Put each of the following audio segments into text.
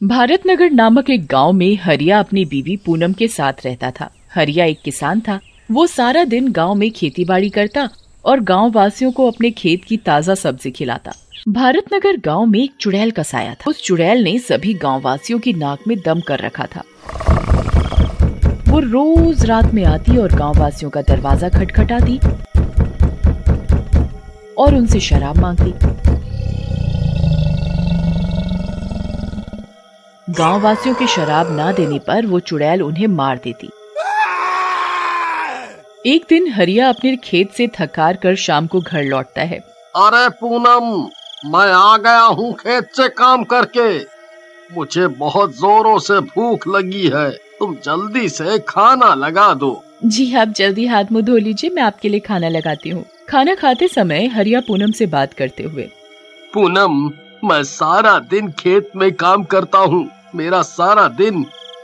भारतनगर नामक एक गांव में हरिया अपनी बीवी पूनम के साथ रहता था। हरिया एक किसान था। वो सारा दिन गांव में खेतीबाड़ी करता और गांव वासियों को अपने खेत की ताजा सब्जी खिलाता। भारतनगर गांव में एक चुड़ैल का साया था। उस चुड़ैल ने सभी गांव वासियों की नाक में दम कर रखा था। वो रोज रात में आती और गांव वासियों का दरवाजा खटखटाती और उनसे शराब मांगती। गांव वासियों के शराब ना देने पर वो चुड़ैल उन्हें मार देती। एक दिन हरिया अपने खेत से थकार कर शाम को घर लौटता है। अरे पूनम, मैं आ गया हूँ खेत से काम करके। मुझे बहुत जोरों से भूख लगी है, तुम जल्दी से खाना लगा दो। जी आप जल्दी हाथ मुंह धो लीजिए, मैं आपके लिए खाना लगाती हूँ। खाना खाते समय हरिया पूनम से बात करते हुए, पूनम, मैं सारा दिन खेत में काम करता हूँ। मेरा सारा दिन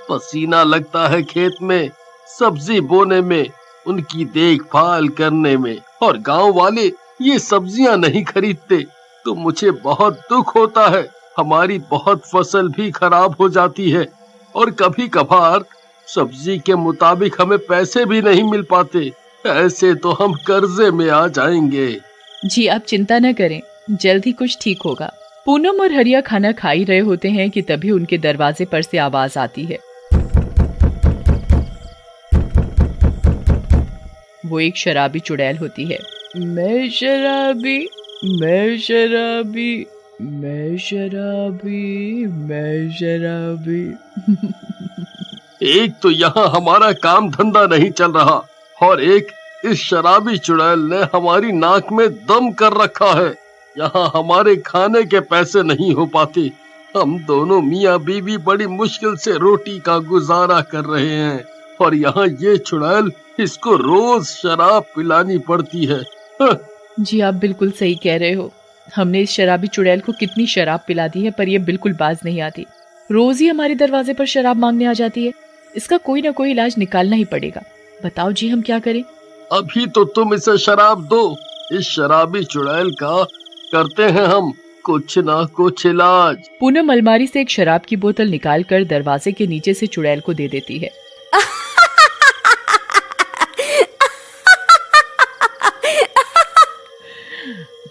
पसीना लगता है खेत में, सब्जी बोने में, उनकी देखभाल करने में, और गांव वाले ये सब्जियां नहीं खरीदते तो मुझे बहुत दुख होता है। हमारी बहुत फसल भी खराब हो जाती है और कभी कभार सब्जी के मुताबिक हमें पैसे भी नहीं मिल पाते। ऐसे तो हम कर्जे में आ जाएंगे। जी आप चिंता न करें, जल्दी कुछ ठीक होगा। पूनम और हरिया खाना खा ही रहे होते हैं कि तभी उनके दरवाजे पर से आवाज आती है। वो एक शराबी चुड़ैल होती है। मैं शराबी, मैं शराबी, मैं शराबी, मैं शराबी। एक तो यहाँ हमारा काम धंधा नहीं चल रहा और एक इस शराबी चुड़ैल ने हमारी नाक में दम कर रखा है। यहाँ हमारे खाने के पैसे नहीं हो पाते। हम दोनों मियाँ बीवी बड़ी मुश्किल से रोटी का गुजारा कर रहे हैं और यहाँ ये चुड़ैल, इसको रोज शराब पिलानी पड़ती है। जी आप बिल्कुल सही कह रहे हो। हमने इस शराबी चुड़ैल को कितनी शराब पिला दी है, पर ये बिल्कुल बाज नहीं आती। रोज ही हमारे दरवाजे पर शराब मांगने आ जाती है। इसका कोई ना कोई इलाज निकालना ही पड़ेगा। बताओ जी हम क्या करें? अभी तो तुम इसे शराब दो, इस शराबी चुड़ैल का करते हैं हम कुछ ना कुछ इलाज। पूनम अलमारी से एक शराब की बोतल निकालकर दरवाजे के नीचे से चुड़ैल को दे देती है।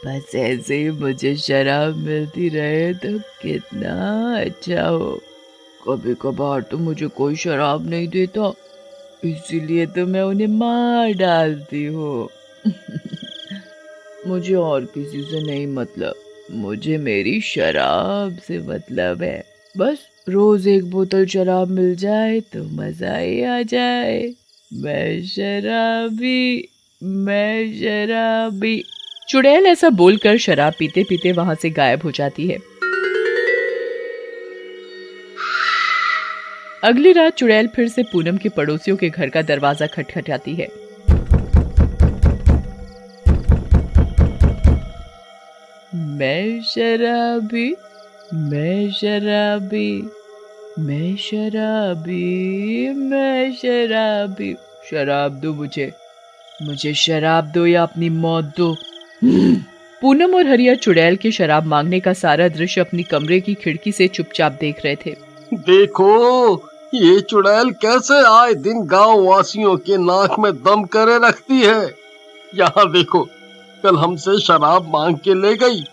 बस ऐसे ही मुझे शराब मिलती रहे तो कितना अच्छा हो। कभी कभार तो मुझे कोई शराब नहीं देता, इसीलिए तो मैं उन्हें मार डालती हूँ। मुझे और किसी से नहीं मतलब, मुझे मेरी शराब से मतलब है। बस रोज एक बोतल शराब मिल जाए तो मजा ही आ जाए। मैं शराबी, मैं शराबी। चुड़ैल ऐसा बोलकर शराब पीते पीते वहां से गायब हो जाती है। अगली रात चुड़ैल फिर से पूनम के पड़ोसियों के घर का दरवाजा खटखटाती है। मैं शराबी, मैं शराबी, मैं शराबी, मैं शराबी। शराब दो मुझे, मुझे शराब दो या अपनी मौत दो। पूनम और हरिया चुड़ैल के शराब मांगने का सारा दृश्य अपनी कमरे की खिड़की से चुपचाप देख रहे थे। देखो, ये चुड़ैल कैसे आए दिन गांव वासियों के नाक में दम करे रखती है। यहाँ देखो, कल हमसे शराब मांग के ले गई,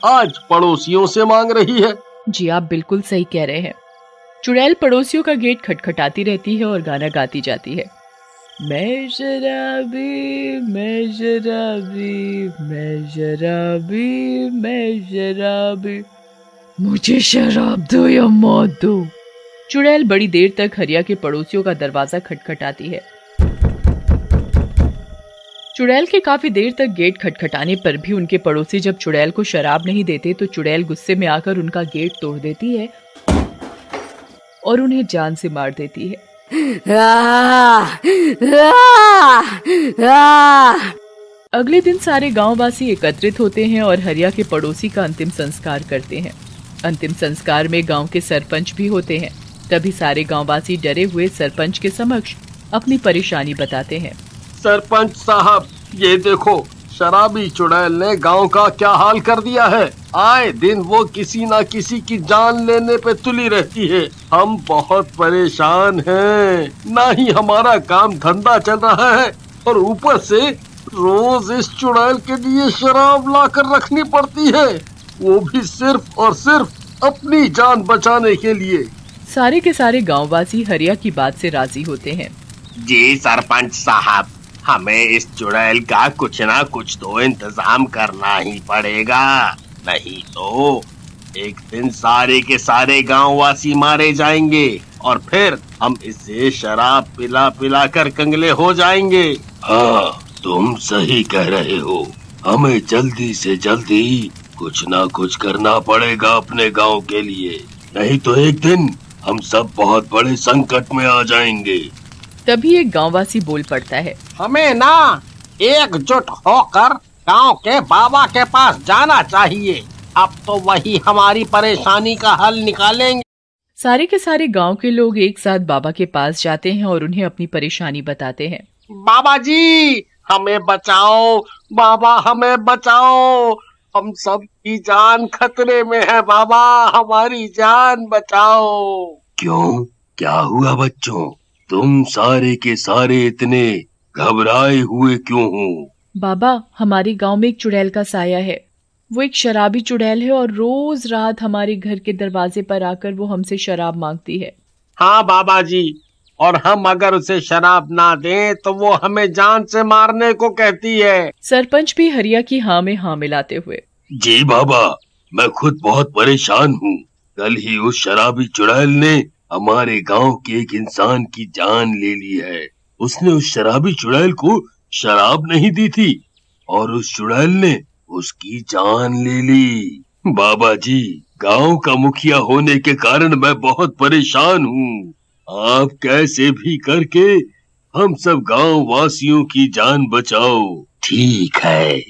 आज पड़ोसियों से मांग रही है। जी आप बिल्कुल सही कह रहे हैं। चुड़ैल पड़ोसियों का गेट खटखटाती रहती है और गाना गाती जाती है। मैं शराबी, मैं शराबी, मैं शराबी, मैं शराबी, मुझे शराब दो या मौत दो। चुड़ैल बड़ी देर तक हरिया के पड़ोसियों का दरवाजा खटखटाती है। चुड़ैल के काफी देर तक गेट खटखटाने पर भी उनके पड़ोसी जब चुड़ैल को शराब नहीं देते तो चुड़ैल गुस्से में आकर उनका गेट तोड़ देती है और उन्हें जान से मार देती है। अगले दिन सारे गांववासी एकत्रित होते हैं और हरिया के पड़ोसी का अंतिम संस्कार करते हैं। अंतिम संस्कार में गांव के सरपंच भी होते हैं। तभी सारे गांववासी डरे हुए सरपंच के समक्ष अपनी परेशानी बताते हैं। सरपंच साहब, ये देखो, शराबी चुड़ैल ने गांव का क्या हाल कर दिया है। आए दिन वो किसी ना किसी की जान लेने पे तुली रहती है। हम बहुत परेशान हैं, ना ही हमारा काम धंधा चल रहा है और ऊपर से रोज इस चुड़ैल के लिए शराब लाकर रखनी पड़ती है, वो भी सिर्फ और सिर्फ अपनी जान बचाने के लिए। सारे के सारे गांववासी हरिया की बात से राजी होते हैं। जी सरपंच साहब, हमें इस चुड़ैल का कुछ ना कुछ तो इंतजाम करना ही पड़ेगा, नहीं तो एक दिन सारे के सारे गांववासी मारे जाएंगे और फिर हम इसे शराब पिला पिला कर कंगले हो जाएंगे। हाँ, तुम सही कह रहे हो। हमें जल्दी से जल्दी कुछ ना कुछ करना पड़ेगा अपने गांव के लिए, नहीं तो एक दिन हम सब बहुत बड़े संकट में आ जाएंगे। तभी एक गांववासी बोल पड़ता है, हमें ना एकजुट होकर गांव के बाबा के पास जाना चाहिए, अब तो वही हमारी परेशानी का हल निकालेंगे। सारे के सारे गांव के लोग एक साथ बाबा के पास जाते हैं और उन्हें अपनी परेशानी बताते हैं। बाबा जी हमें बचाओ, बाबा हमें बचाओ, हम सब की जान खतरे में है, बाबा हमारी जान बचाओ। क्यों, क्या हुआ बच्चों? तुम सारे के सारे इतने घबराए हुए क्यों हो? बाबा, हमारे गांव में एक चुड़ैल का साया है। वो एक शराबी चुड़ैल है और रोज रात हमारे घर के दरवाजे पर आकर वो हमसे शराब मांगती है। हाँ बाबा जी, और हम अगर उसे शराब ना दें तो वो हमें जान से मारने को कहती है। सरपंच भी हरिया की हाँ में हाँ मिलाते हुए, जी बाबा, मैं खुद बहुत परेशान हूँ। कल ही उस शराबी चुड़ैल ने हमारे गांव के एक इंसान की जान ले ली है। उसने उस शराबी चुड़ैल को शराब नहीं दी थी और उस चुड़ैल ने उसकी जान ले ली। बाबा जी, गांव का मुखिया होने के कारण मैं बहुत परेशान हूँ। आप कैसे भी करके हम सब गांव वासियों की जान बचाओ। ठीक है,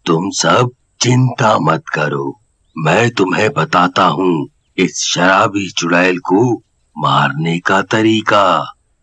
तुम सब चिंता मत करो, मैं तुम्हें बताता हूँ इस शराबी चुड़ैल को मारने का तरीका।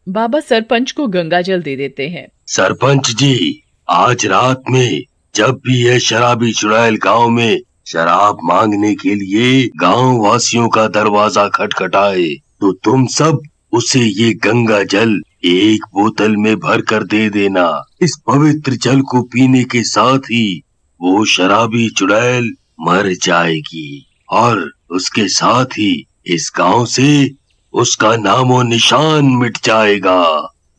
बाबा सरपंच को गंगा जल दे देते हैं। सरपंच जी, आज रात में जब भी यह शराबी चुड़ैल गांव में शराब मांगने के लिए गांव वासियों का दरवाजा खटखटाए तो तुम सब उसे ये गंगा जल एक बोतल में भर कर दे देना। इस पवित्र जल को पीने के साथ ही वो शराबी चुड़ैल मर जाएगी और उसके साथ ही इस गांव से उसका नामो निशान मिट जाएगा।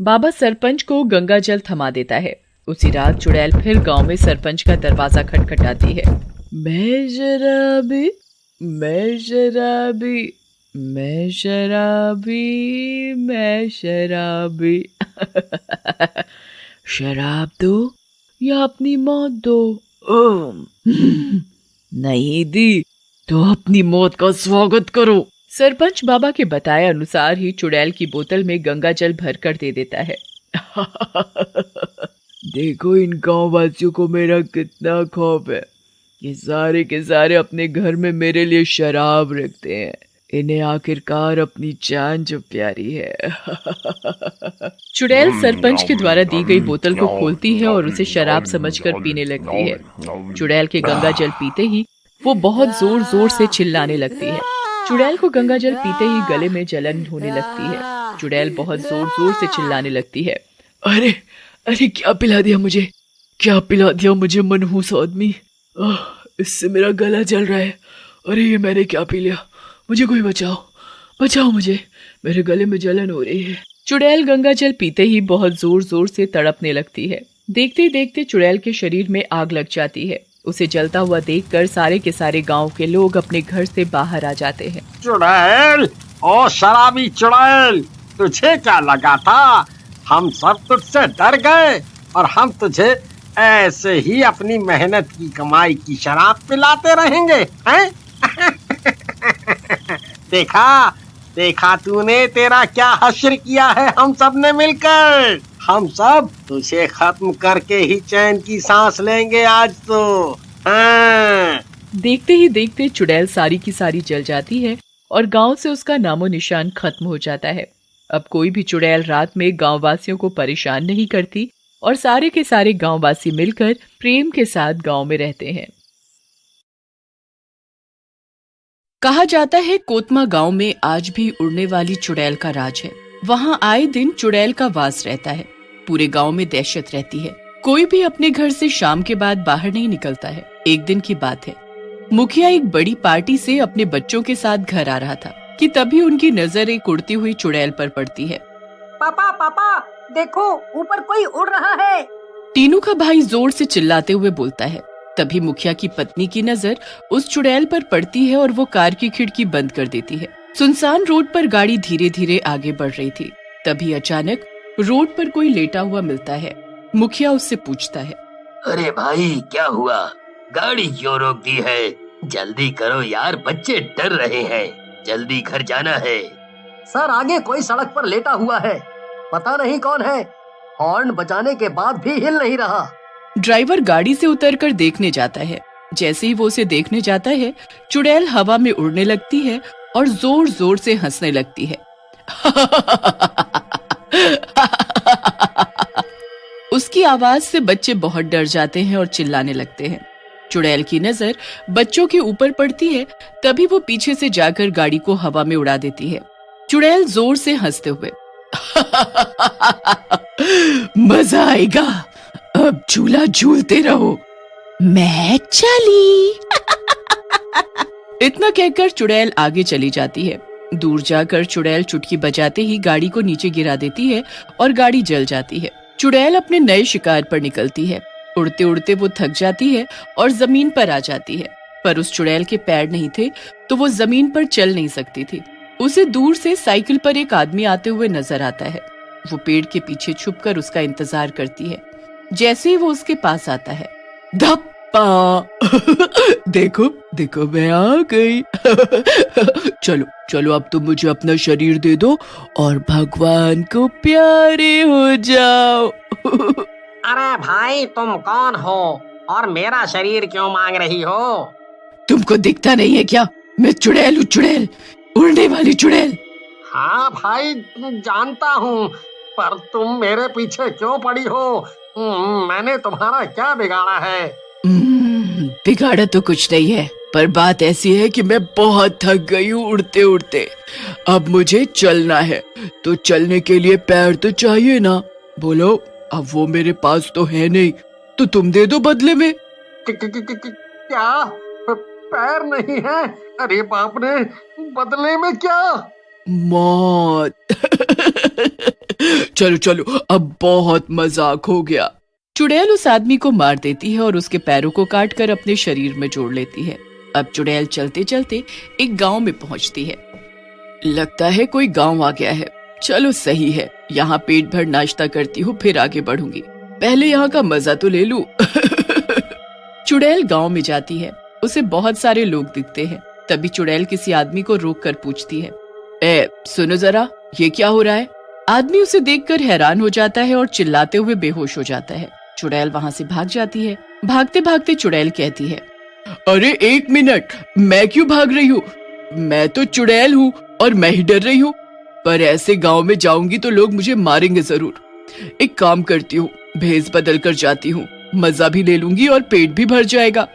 बाबा सरपंच को गंगा जल थमा देता है। उसी रात चुड़ैल फिर गांव में सरपंच का दरवाजा खटखटाती है। मैं शराबी, मैं शराबी, मैं शराबी, मैं शराबी। शराब दो या अपनी मौत दो। नहीं दी तो अपनी मौत का स्वागत करो। सरपंच बाबा के बताए अनुसार ही चुड़ैल की बोतल में गंगा जल भर कर दे देता है। देखो इन गांव वासियों को मेरा कितना खौफ है। ये सारे के सारे अपने घर में मेरे लिए शराब रखते हैं। इन्हें आखिरकार अपनी जान जो प्यारी है। चुड़ैल सरपंच के द्वारा दी गई बोतल को खोलती है और उसे शराब समझकर पीने लगती है। चुड़ैल के गंगा जल पीते ही वो बहुत जोर जोर से चिल्लाने लगती है। चुड़ैल को गंगा जल पीते ही गले में जलन होने लगती है। चुड़ैल बहुत जोर जोर से चिल्लाने लगती है, अरे अरे क्या पिला दिया मुझे, क्या पिला दिया मुझे मनहूस आदमी। इससे मेरा गला जल रहा है। अरे ये मैंने क्या पी लिया, मुझे कोई बचाओ, बचाओ मुझे, मेरे गले में जलन हो रही है। चुड़ैल गंगा जल पीते ही बहुत जोर जोर से तड़पने लगती है। देखते देखते चुड़ैल के शरीर में आग लग जाती है। उसे जलता हुआ देखकर सारे के सारे गांव के लोग अपने घर से बाहर आ जाते हैं। चुड़ैल, ओ शराबी चुड़ैल, तुझे क्या लगा था हम सब तुझसे डर गए और हम तुझे ऐसे ही अपनी मेहनत की कमाई की शराब पिलाते रहेंगे, हैं? देखा देखा तूने तेरा क्या हश्र किया है हम सब ने मिलकर। हम सब तुझे खत्म करके ही चैन की सांस लेंगे आज तो। हाँ। देखते ही देखते चुड़ैल सारी की सारी जल जाती है और गांव से उसका नामो निशान खत्म हो जाता है। अब कोई भी चुड़ैल रात में गांव वासियों को परेशान नहीं करती और सारे के सारे गांववासी मिलकर प्रेम के साथ गांव में रहते हैं। कहा जाता है कोतमा गांव में आज भी उड़ने वाली चुड़ैल का राज है। वहां आए दिन चुड़ैल का वास रहता है। पूरे गांव में दहशत रहती है। कोई भी अपने घर से शाम के बाद बाहर नहीं निकलता है। एक दिन की बात है, मुखिया एक बड़ी पार्टी से अपने बच्चों के साथ घर आ रहा था कि तभी उनकी नजर एक उड़ती हुई चुड़ैल पर पड़ती है। पापा पापा देखो, ऊपर कोई उड़ रहा है। टीनू का भाई जोर से चिल्लाते हुए बोलता है। तभी मुखिया की पत्नी की नजर उस चुड़ैल पर पड़ती है और वो कार की खिड़की बंद कर देती है। सुनसान रोड पर गाड़ी धीरे धीरे आगे बढ़ रही थी। तभी अचानक रोड पर कोई लेटा हुआ मिलता है। मुखिया उससे पूछता है, अरे भाई क्या हुआ, गाड़ी क्यों रोक दी है? जल्दी करो यार, बच्चे डर रहे हैं, जल्दी घर जाना है। सर आगे कोई सड़क पर लेटा हुआ है, पता नहीं कौन है। हॉर्न बजाने के बाद भी हिल नहीं रहा। ड्राइवर गाड़ी से उतरकर देखने जाता है। जैसे ही वो उसे देखने जाता है, चुड़ैल हवा में उड़ने लगती है और जोर जोर से हंसने लगती है। उसकी आवाज से बच्चे बहुत डर जाते हैं और चिल्लाने लगते हैं। चुड़ैल की नजर बच्चों के ऊपर पड़ती है। तभी वो पीछे से जाकर गाड़ी को हवा में उड़ा देती है। चुड़ैल जोर से हंसते हुए, मजा आएगा, अब झूला झूलते रहो, मैं चली। इतना कहकर चुड़ैल आगे चली जाती है। दूर जाकर चुड़ैल चुटकी बजाते ही गाड़ी को नीचे गिरा देती है और गाड़ी जल जाती है। चुड़ैल अपने नए शिकार पर निकलती है। उड़ते उड़ते वो थक जाती है और जमीन पर आ जाती है। पर उस चुड़ैल के पैर नहीं थे तो वो जमीन पर चल नहीं सकती थी। उसे दूर से साइकिल पर एक आदमी आते हुए नजर आता है। वो पेड़ के पीछे छुपकर उसका इंतजार करती है। जैसे ही वो उसके पास आता है, धप्पा, देखो देखो मैं आ गई। चलो चलो अब तुम मुझे अपना शरीर दे दो और भगवान को प्यारे हो जाओ। अरे भाई तुम कौन हो और मेरा शरीर क्यों मांग रही हो? तुमको दिखता नहीं है क्या? मैं चुड़ैल हूँ, चुड़ैल, उड़ने वाली चुड़ैल। हाँ भाई जानता हूँ, पर तुम मेरे पीछे क्यों पड़ी हो? मैंने तुम्हारा क्या बिगाड़ा है? बिगाड़ा तो कुछ नहीं है, पर बात ऐसी है कि मैं बहुत थक गई हूँ उड़ते उड़ते। अब मुझे चलना है, तो चलने के लिए पैर तो चाहिए ना। बोलो, अब वो मेरे पास तो है नहीं, तो तुम दे दो बदले में। क्या पैर नहीं है? अरे बाप रे, बदले में क्या? मौत। चलो चलो, अब बहुत मजाक हो गया। चुड़ैल उस आदमी को मार देती है और उसके पैरों को काटकर अपने शरीर में जोड़ लेती है। अब चुड़ैल चलते चलते एक गांव में पहुंचती है। लगता है कोई गांव आ गया है। चलो सही है, यहाँ पेट भर नाश्ता करती हूँ, फिर आगे बढ़ूंगी। पहले यहाँ का मजा तो ले लूं। चुड़ैल गांव में जाती है। उसे बहुत सारे लोग दिखते हैं। तभी चुड़ैल किसी आदमी को रोक कर पूछती है, ए सुनो जरा, ये क्या हो रहा है? आदमी उसे देखकर हैरान हो जाता है और चिल्लाते हुए बेहोश हो जाता है। चुड़ैल वहाँ से भाग जाती है। भागते भागते चुड़ैल कहती है, अरे एक मिनट, मैं क्यों भाग रही हूँ? मैं तो चुड़ैल हूँ और मैं ही डर रही हूँ। पर ऐसे गांव में जाऊंगी तो लोग मुझे मारेंगे जरूर। एक काम करती हूँ, भेष बदल कर जाती हूँ, मजा भी ले लूंगी और पेट भी भर जाएगा।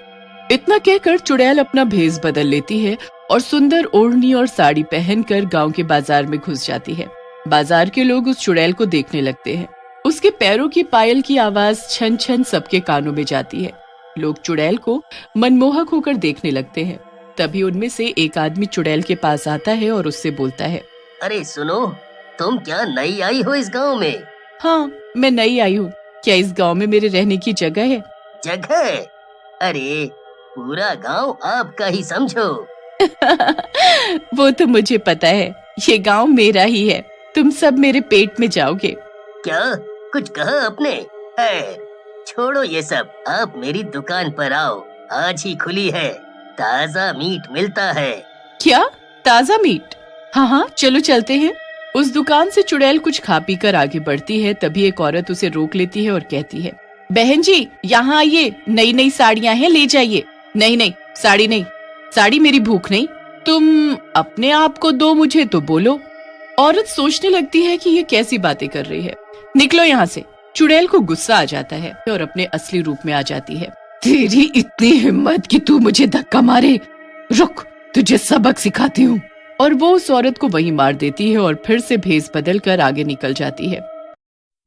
इतना कहकर चुड़ैल अपना भेष बदल लेती है और सुंदर ओढ़नी और साड़ी पहनकर गांव के बाजार में घुस जाती है। बाजार के लोग उस चुड़ैल को देखने लगते हैं। उसके पैरों की पायल की आवाज छन छन सबके कानों में जाती है। लोग चुड़ैल को मनमोहक होकर देखने लगते हैं। तभी उनमें से एक आदमी चुड़ैल के पास आता है और उससे बोलता है, अरे सुनो, तुम क्या नई आई हो इस गांव में? हाँ मैं नई आई हूँ। क्या इस गांव में मेरे रहने की जगह है? जगह? अरे पूरा गांव आपका ही समझो। वो तो मुझे पता है, ये गांव मेरा ही है। तुम सब मेरे पेट में जाओगे। क्या कुछ कहा आपने? छोड़ो ये सब, आप मेरी दुकान पर आओ, आज ही खुली है, ताजा मीट मिलता है। क्या ताजा मीट? हाँ हाँ चलो चलते हैं। उस दुकान से चुड़ैल कुछ खा पी कर आगे बढ़ती है। तभी एक औरत उसे रोक लेती है और कहती है, बहन जी यहाँ आइए, नई नई साड़ियाँ हैं, ले जाइए। नहीं नहीं, साड़ी नहीं, साड़ी मेरी भूख नहीं, तुम अपने आप को दो मुझे तो बोलो। औरत सोचने लगती है कि ये कैसी बातें कर रही है। निकलो यहाँ से, चुड़ैल को गुस्सा आ जाता है और अपने असली रूप में आ जाती है। तेरी इतनी हिम्मत कि तू मुझे धक्का मारे, रुक तुझे सबक सिखाती हूँ। और वो उस औरत को वहीं मार देती है और फिर से भेष बदल कर आगे निकल जाती है।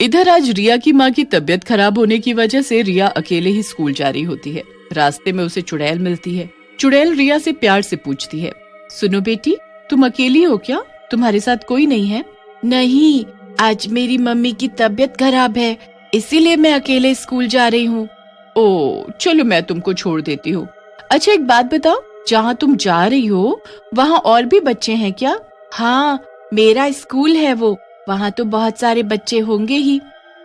इधर आज रिया की माँ की तबीयत खराब होने की वजह से रिया अकेले ही स्कूल जा रही होती है। रास्ते में उसे चुड़ैल मिलती है। चुड़ैल रिया से प्यार से पूछती है, सुनो बेटी, तुम अकेली हो क्या? तुम्हारे साथ कोई नहीं है? नहीं, आज मेरी मम्मी की तबीयत खराब है, इसीलिए मैं अकेले स्कूल जा रही हूँ। ओ चलो, मैं तुमको छोड़ देती हूँ। अच्छा एक बात बताओ, जहाँ तुम जा रही हो वहाँ और भी बच्चे हैं क्या? हाँ, मेरा स्कूल है वो, वहाँ तो बहुत सारे बच्चे होंगे ही।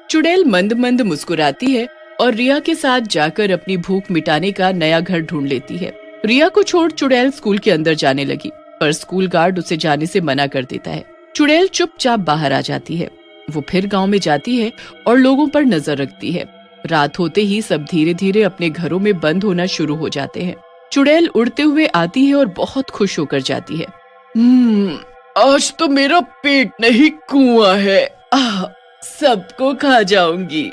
चुड़ैल मंद मंद मुस्कुराती है और रिया के साथ जाकर अपनी भूख मिटाने का नया घर ढूंढ लेती है। रिया को छोड़ चुड़ैल स्कूल के अंदर जाने लगी, पर स्कूल गार्ड उसे जाने से मना कर देता है। चुड़ैल चुपचाप बाहर आ जाती है। वो फिर गांव में जाती है और लोगों पर नजर रखती है। रात होते ही सब धीरे धीरे अपने घरों में बंद होना शुरू हो जाते हैं। चुड़ैल उड़ते हुए आती है और बहुत खुश होकर जाती है। आज तो मेरा पेट नहीं कुआं है, सबको खा जाऊंगी।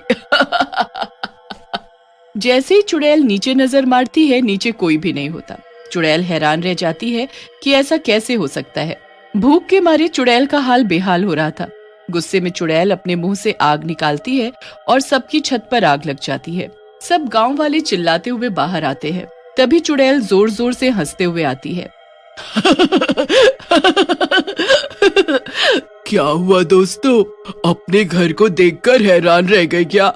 जैसे ही चुड़ैल नीचे नजर मारती है, नीचे कोई भी नहीं होता। चुड़ैल हैरान रह जाती है कि ऐसा कैसे हो सकता है। भूख के मारे चुड़ैल का हाल बेहाल हो रहा था। गुस्से में चुड़ैल अपने मुंह से आग निकालती है और सबकी छत पर आग लग जाती है। सब गांव वाले चिल्लाते हुए बाहर आते हैं। तभी चुड़ैल जोर जोर से हंसते हुए आती है। क्या हुआ दोस्तों, अपने घर को देखकर हैरान रह गए क्या?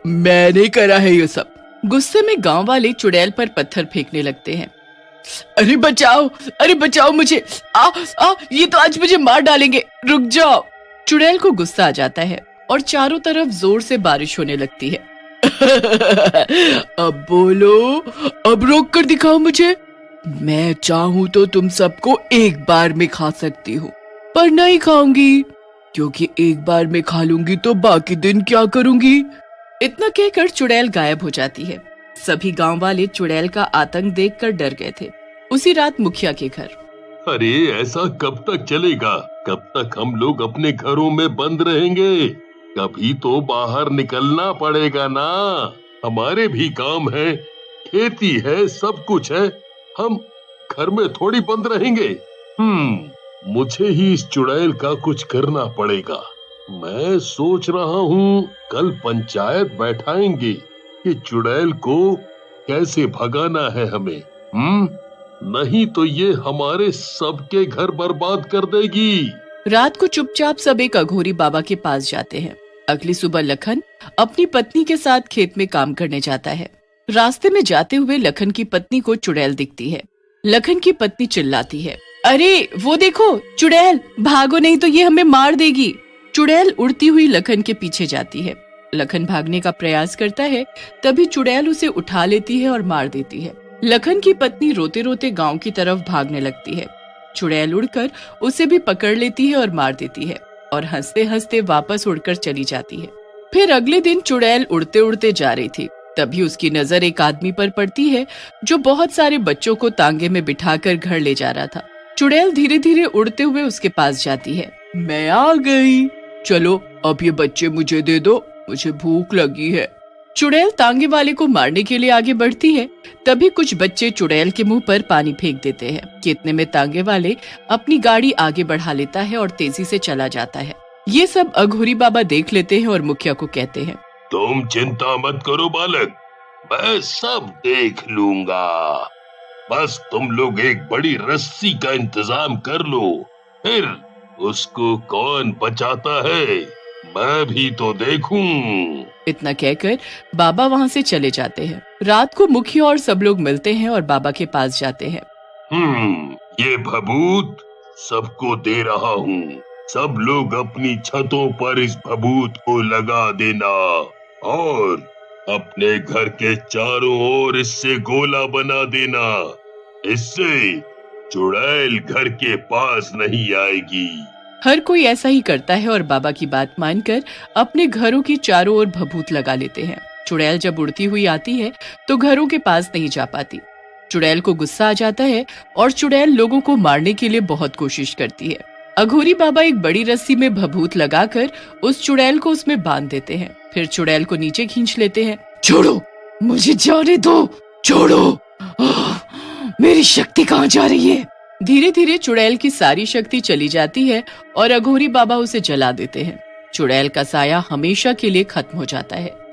मैंने करा है ये सब। गुस्से में गांव वाले चुड़ैल पर पत्थर फेंकने लगते हैं। अरे बचाओ मुझे, ये तो आज मुझे मार डालेंगे, रुक जाओ। चुड़ैल को गुस्सा आ जाता है और चारों तरफ जोर से बारिश होने लगती है। अब बोलो, अब रोक कर दिखाओ मुझे। मैं चाहूँ तो तुम सबको एक बार में खा सकती हूँ, पर नहीं खाऊंगी, क्योंकि एक बार में खा लूंगी तो बाकी दिन क्या करूंगी? इतना कहकर चुड़ैल गायब हो जाती है। सभी गांव वाले चुड़ैल का आतंक देखकर डर गए थे। उसी रात मुखिया के घर। अरे ऐसा कब तक चलेगा? कब तक हम लोग अपने घरों में बंद रहेंगे? कभी तो बाहर निकलना पड़ेगा ना। हमारे भी काम है, खेती है, सब कुछ है। हम घर में थोड़ी बंद रहेंगे। मुझे ही इस चुड़ैल का कुछ करना पड़ेगा। मैं सोच रहा हूँ कल पंचायत बैठाएंगे कि चुड़ैल को कैसे भगाना है हमें। नहीं तो ये हमारे सबके घर बर्बाद कर देगी। रात को चुपचाप सब एक अघोरी बाबा के पास जाते हैं। अगली सुबह लखन अपनी पत्नी के साथ खेत में काम करने जाता है। रास्ते में जाते हुए लखन की पत्नी को चुड़ैल दिखती है। लखन की पत्नी चिल्लाती है, अरे वो देखो चुड़ैल, भागो नहीं तो ये हमें मार देगी। चुड़ैल उड़ती हुई लखन के पीछे जाती है। लखन भागने का प्रयास करता है, तभी चुड़ैल उसे उठा लेती है और मार देती है। लखन की पत्नी रोते रोते गांव की तरफ भागने लगती है। चुड़ैल उड़कर उसे भी पकड़ लेती है और मार देती है और हंसते हंसते वापस उड़कर चली जाती है। फिर अगले दिन चुड़ैल उड़ते उड़ते जा रही थी, तभी उसकी नजर एक आदमी पर पड़ती है जो बहुत सारे बच्चों को तांगे में बिठाकर घर ले जा रहा था। चुड़ैल धीरे धीरे उड़ते हुए उसके पास जाती है। मैं आ गई, चलो अब ये बच्चे मुझे दे दो, मुझे भूख लगी है। चुड़ैल तांगे वाले को मारने के लिए आगे बढ़ती है, तभी कुछ बच्चे चुड़ैल के मुंह पर पानी फेंक देते हैं। इतने में तांगे वाले अपनी गाड़ी आगे बढ़ा लेता है और तेजी से चला जाता है। ये सब अघोरी बाबा देख लेते हैं और मुखिया को कहते हैं, तुम चिंता मत करो बालक, मैं सब देख लूंगा। बस तुम लोग एक बड़ी रस्सी का इंतजाम कर लो, फिर उसको कौन बचाता है मैं भी तो देखूं। इतना कहकर बाबा वहाँ से चले जाते हैं। रात को मुखिया और सब लोग मिलते हैं और बाबा के पास जाते हैं। ये भभूत सबको दे रहा हूँ, सब लोग अपनी छतों पर इस भभूत को लगा देना और अपने घर के चारों ओर इससे गोला बना देना। इससे चुड़ैल घर के पास नहीं आएगी। हर कोई ऐसा ही करता है और बाबा की बात मानकर अपने घरों की चारों ओर भभूत लगा लेते हैं। चुड़ैल जब उड़ती हुई आती है तो घरों के पास नहीं जा पाती। चुड़ैल को गुस्सा आ जाता है और चुड़ैल लोगों को मारने के लिए बहुत कोशिश करती है। अघोरी बाबा एक बड़ी रस्सी में भभूत लगाकर उस चुड़ैल को उसमें बांध देते हैं। फिर चुड़ैल को नीचे खींच लेते हैं। छोड़ो, मुझे जाने दो, छोड़ो, मेरी शक्ति कहाँ जा रही है? धीरे धीरे चुड़ैल की सारी शक्ति चली जाती है और अघोरी बाबा उसे जला देते हैं। चुड़ैल का साया हमेशा के लिए खत्म हो जाता है।